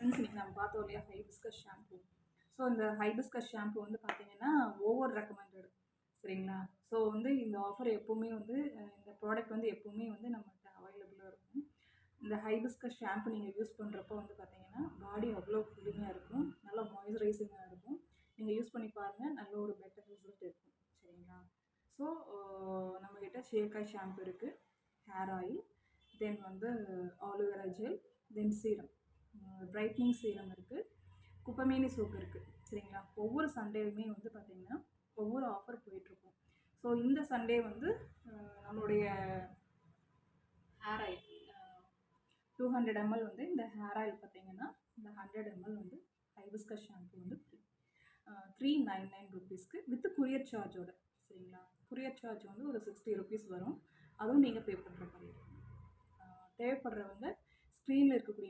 Means இன்னைக்கு நம்ம பார்த்தோம் இல்லையா ஹைபிஸ்கஸ் ஷாம்பு. ஸோ இந்த ஹைபிஸ்கஸ் ஷாம்பு வந்து பார்த்தீங்கன்னா ஓவர் ரெக்கமெண்டட். சரிங்களா? ஸோ வந்து இந்த ஆஃபர் எப்போவுமே வந்து இந்த ப்ராடக்ட் வந்து எப்போவுமே வந்து நம்மகிட்ட அவைலபிளாக இருக்கும். இந்த ஹைபிஸ்கஸ் ஷாம்பு நீங்கள் யூஸ் பண்ணுறப்போ வந்து பார்த்தீங்கன்னா பாடி அவ்வளோ கூலிங்காக இருக்கும், நல்லா மாய்ஸ்சரைசிங்காக இருக்கும். நீங்கள் யூஸ் பண்ணி பாருங்கள், நல்ல ஒரு பெட்டர் ரிசல்ட் இருக்கும். சரிங்களா? ஸோ நம்மக்கிட்ட சீயக்காய் ஷாம்பு இருக்குது, ஹேர் ஆயில், தென் வந்து ஆலோவேரா ஜெல், தென் சீரம், பிரைட்னிங் சீரம் இருக்குது, குப்பமேனி சோப் இருக்குது. சரிங்களா? ஒவ்வொரு சண்டேவுமே வந்து பார்த்திங்கன்னா ஒவ்வொரு ஆஃபர் போயிட்டுருக்கும். ஸோ இந்த சண்டே வந்து நம்மளுடைய ஹேர் ஆயில் 200 ml வந்து இந்த ஹேர் ஆயில் பார்த்திங்கன்னா இந்த 100 ml வந்து ஹைபிஸ்கஸ் ஷாம்பு வந்து ஃப்ரீ. 399 ருபீஸ்க்கு வித் குரியர் சார்ஜோட. சரிங்களா? குரியர் சார்ஜ் வந்து ஒரு 60 ருபீஸ் வரும். அதுவும் நீங்கள் பே பண்ணுற மாதிரி இருக்கும். தேவைப்படுறவங்க ஸ்க்ரீனில் இருக்கக்கூடிய